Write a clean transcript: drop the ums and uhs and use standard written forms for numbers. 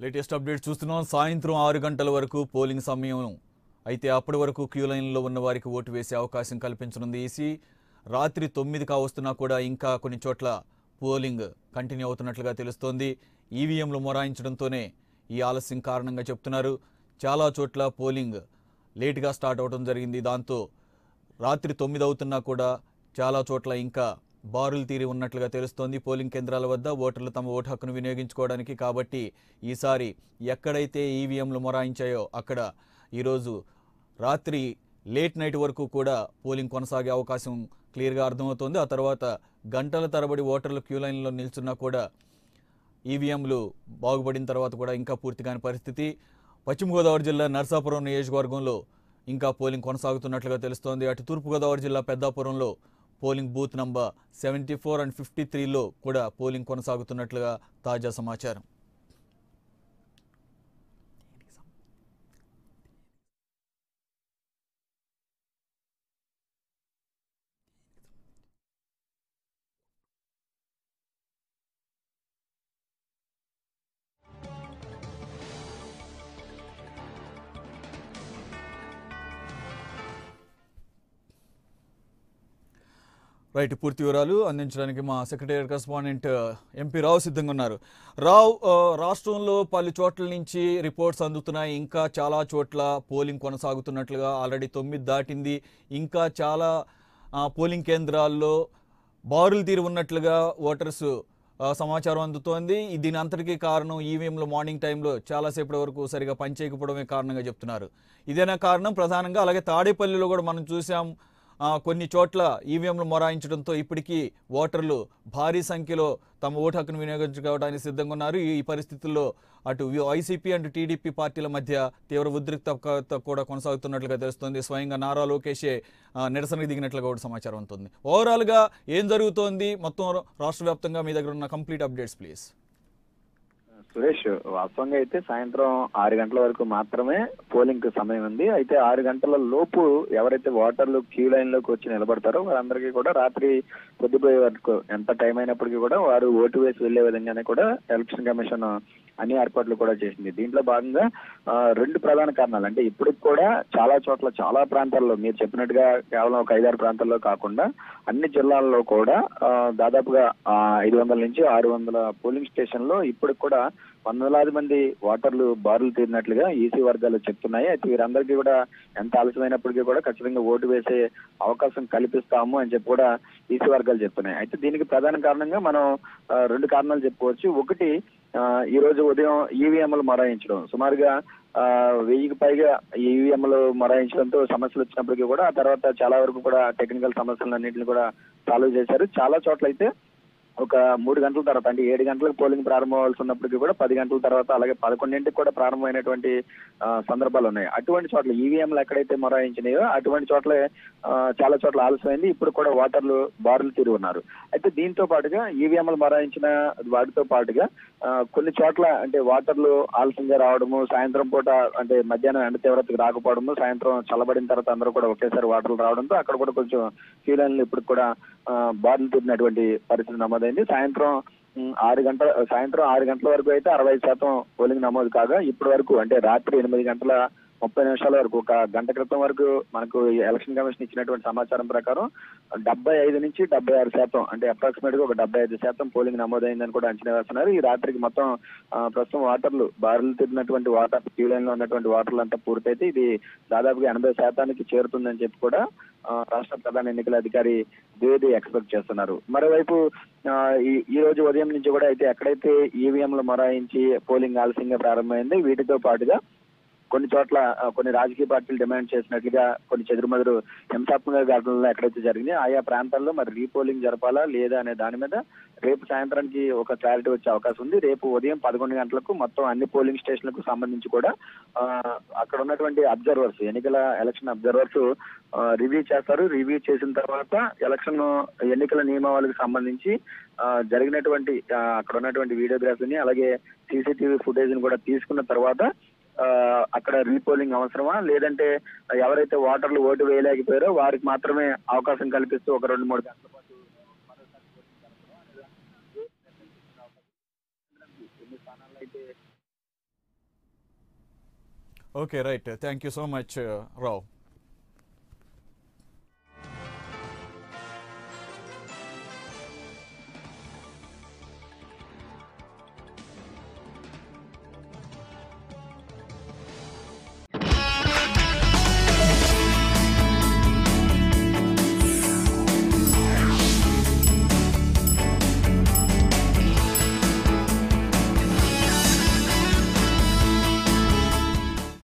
Latest update చూస్తున్నాం. సాయంత్రం 6 గంటల వరకు పోలింగ్ సమయం. అయితే అప్పటి వరకు క్యూ లైన్లో ఉన్న వారికి ఓటు వేసే అవకాశం కల్పించనుంది ఈసీ. రాత్రి 9 కావస్తున్నా కూడా ఇంకా కొన్ని చోట్ల పోలింగ్ కంటిన్యూ అవుతున్నట్లుగా తెలుస్తోంది. ఈవీఎంలు మొరాయించడంతోనే ఈ ఆలస్యం కారణంగా చెప్తున్నారు. చాలా చోట్ల పోలింగ్ లేట్గా స్టార్ట్ అవడం జరిగింది. దాంతో రాత్రి 9 అవుతున్నా కూడా చాలా చోట్ల ఇంకా బారులు తీరి ఉన్నట్లుగా తెలుస్తోంది. పోలింగ్ కేంద్రాల వద్ద ఓటర్లు తమ ఓటు హక్కును వినియోగించుకోవడానికి. కాబట్టి ఈసారి ఎక్కడైతే ఈవీఎంలు మొరాయించాయో అక్కడ ఈరోజు రాత్రి లేట్ నైట్ వరకు కూడా పోలింగ్ కొనసాగే అవకాశం క్లియర్గా అర్థమవుతోంది. ఆ తర్వాత గంటల తరబడి ఓటర్లు క్యూ లైన్లో నిల్చున్నా కూడా ఈవీఎంలు బాగుపడిన తర్వాత కూడా ఇంకా పూర్తిగాని పరిస్థితి. పశ్చిమ గోదావరి జిల్లా నర్సాపురం నియోజకవర్గంలో ఇంకా పోలింగ్ కొనసాగుతున్నట్లుగా తెలుస్తోంది. అటు తూర్పుగోదావరి జిల్లా పెద్దాపురంలో పోలింగ్ బూత్ నంబర్ 74 అండ్ 53లో కూడా పోలింగ్ కొనసాగుతున్నట్లుగా తాజా సమాచారం. రైట్, పూర్తి వివరాలు అందించడానికి మా సెక్రటరీ కరెస్పాండెంట్ ఎంపీ రావు సిద్ధంగా ఉన్నారు. రావు, రాష్ట్రంలో పలు చోట్ల నుంచి రిపోర్ట్స్ అందుతున్నాయి. ఇంకా చాలా చోట్ల పోలింగ్ కొనసాగుతున్నట్లుగా, ఆల్రెడీ 9 దాటింది. ఇంకా చాలా పోలింగ్ కేంద్రాల్లో బారులు తీరి ఉన్నట్లుగా ఓటర్స్ సమాచారం అందుతోంది. దీని అంతటికీ కారణం ఈవీఎంలు మార్నింగ్ టైంలో చాలాసేపటి వరకు సరిగా పనిచేయకపోవడమే కారణంగా చెప్తున్నారు. ఇదేనా కారణం ప్రధానంగా? అలాగే తాడేపల్లిలో కూడా మనం చూసాం, కొన్ని చోట్ల ఈవీఎంలు మొరాయించడంతో ఇప్పటికీ ఓటర్లు భారీ సంఖ్యలో తమ ఓటు హక్కును వినియోగించుకోవడానికి సిద్ధంగా ఉన్నారు. ఈ పరిస్థితుల్లో అటు వైసీపీ అండ్ టీడీపీ పార్టీల మధ్య తీవ్ర ఉద్రిక్తత కూడా కొనసాగుతున్నట్లుగా తెలుస్తోంది. స్వయంగా నారా లోకేషే నిరసనకు దిగినట్లుగా కూడా సమాచారం ఉంటుంది. ఓవరాల్గా ఏం జరుగుతోంది మొత్తం రాష్ట్ర వ్యాప్తంగా? మీ దగ్గర ఉన్న కంప్లీట్ అప్డేట్స్ ప్లీజ్. సురేష్, వాస్తవంగా అయితే సాయంత్రం 6 గంటల వరకు మాత్రమే పోలింగ్ సమయం ఉంది. అయితే 6 గంటల లోపు ఎవరైతే ఓటర్లు క్యూ లైన్ లోకి వచ్చి నిలబడతారో వారందరికీ కూడా రాత్రి పొద్దుపోయే వరకు ఎంత టైం అయినప్పటికీ కూడా వారు ఓటు వేసి వెళ్లే విధంగానే కూడా ఎలక్షన్ కమిషన్ అన్ని ఏర్పాట్లు కూడా చేసింది. దీంట్లో భాగంగా 2 ప్రధాన కారణాలు. అంటే ఇప్పటికి కూడా చాలా చోట్ల, చాలా ప్రాంతాల్లో మీరు చెప్పినట్టుగా కేవలం ఒక 5-6 ప్రాంతాల్లో కాకుండా అన్ని జిల్లాల్లో కూడా దాదాపుగా 500 నుంచి 600 పోలింగ్ స్టేషన్లో ఇప్పటికి కూడా వందలాది మంది ఓటర్లు బారులు తీరినట్లుగా ఈసీ వర్గాలు చెప్తున్నాయి. అయితే వీరందరికీ కూడా ఎంత ఆలస్యమైనప్పటికీ కూడా ఖచ్చితంగా ఓటు వేసే అవకాశం కల్పిస్తాము అని చెప్పి కూడా ఈసీ వర్గాలు చెప్తున్నాయి. అయితే దీనికి ప్రధాన కారణంగా మనం 2 కారణాలు చెప్పుకోవచ్చు. ఒకటి, ఈ రోజు ఉదయం ఈవీఎంలు మొరాయించడం. సుమారుగా 1000కి పైగా ఈవీఎంలు మొరాయించడంతో సమస్యలు వచ్చినప్పటికీ కూడా ఆ తర్వాత చాలా వరకు కూడా టెక్నికల్ సమస్యలన్నింటినీ కూడా సాల్వ్ చేశారు. చాలా చోట్ల అయితే ఒక 3 గంటల తర్వాత, అంటే 7 గంటలకు పోలింగ్ ప్రారంభం అవ్వాల్సి ఉన్నప్పటికీ కూడా 10 గంటల తర్వాత, అలాగే 11ంటికి కూడా ప్రారంభమైనటువంటి సందర్భాలు ఉన్నాయి. అటువంటి చోట్ల ఈవీఎంలు ఎక్కడైతే మొరాయించినాయో అటువంటి చోట్ల చాలా చోట్ల ఆలస్యమైంది. ఇప్పుడు కూడా ఓటర్లు బారులు తీరి ఉన్నారు. అయితే దీంతో పాటుగా ఈవీఎంలు మొరాయించిన వాటితో పాటుగా కొన్ని చోట్ల అంటే ఓటర్లు ఆలస్యంగా రావడము, సాయంత్రం పూట అంటే మధ్యాహ్నం ఎండ తీవ్రతకు రాకపోవడము, సాయంత్రం చల్లబడిన తర్వాత అందరూ కూడా ఒకేసారి ఓటర్లు రావడంతో అక్కడ కూడా కొంచెం క్యూ లైన్లు ఇప్పుడు కూడా బారులు తీరినటువంటి పరిస్థితి నమోదైంది. సాయంత్రం 6 గంటల వరకు అయితే 65% పోలింగ్ నమోదు కాగా ఇప్పటి వరకు అంటే రాత్రి 8:30 వరకు, ఒక గంట క్రితం వరకు మనకు ఎలక్షన్ కమిషన్ ఇచ్చినటువంటి సమాచారం ప్రకారం 75 నుంచి 76%, అంటే అప్రాక్సిమేట్ గా ఒక 75% పోలింగ్ నమోదైందని కూడా అంచనా వేస్తున్నారు. ఈ రాత్రికి మొత్తం ప్రస్తుతం ఓటర్లు బారులు తిరిగినటువంటి ఓటర్ క్యూ లైన్ లో ఉన్నటువంటి ఓటర్లు అంతా పూర్తయితే ఇది దాదాపుగా 80%కి చేరుతుందని చెప్పి కూడా రాష్ట్ర ప్రధాన ఎన్నికల అధికారి ద్వివేది ఎక్స్పెక్ట్ చేస్తున్నారు. మరోవైపు ఈ రోజు ఉదయం నుంచి కూడా అయితే ఎక్కడైతే ఈవీఎంలు మొరాయించి పోలింగ్ ఆలస్యంగా ప్రారంభమైంది, వీటితో పాటుగా కొన్ని చోట్ల కొన్ని రాజకీయ పార్టీలు డిమాండ్ చేసినట్లుగా కొన్ని చెదురుమదురు హింసాత్మక ఘటనలు ఎక్కడైతే జరిగింది ఆయా ప్రాంతాల్లో మరి రీపోలింగ్ జరపాలా లేదా అనే దాని మీద రేపు సాయంత్రానికి ఒక క్లారిటీ వచ్చే అవకాశం ఉంది. రేపు ఉదయం 11 గంటలకు మొత్తం అన్ని పోలింగ్ స్టేషన్లకు సంబంధించి కూడా అక్కడ ఉన్నటువంటి అబ్జర్వర్స్, ఎలక్షన్ అబ్జర్వర్స్ రివ్యూ చేస్తారు. రివ్యూ చేసిన తర్వాత ఎన్నికల నియమావళికి సంబంధించి జరిగినటువంటి అక్కడ ఉన్నటువంటి వీడియోగ్రఫీని అలాగే సీసీటీవీ ఫుటేజ్ ని కూడా తీసుకున్న తర్వాత అక్కడ రీపోలింగ్ అవసరమా లేదంటే ఎవరైతే ఓటర్లు ఓటు వేయలేకపోయారో వారికి మాత్రమే అవకాశం కల్పిస్తూ ఒక 2-3 గంటల పాటు ఎన్ని స్థానాల్లో అయితే okay right thank you so much Rao.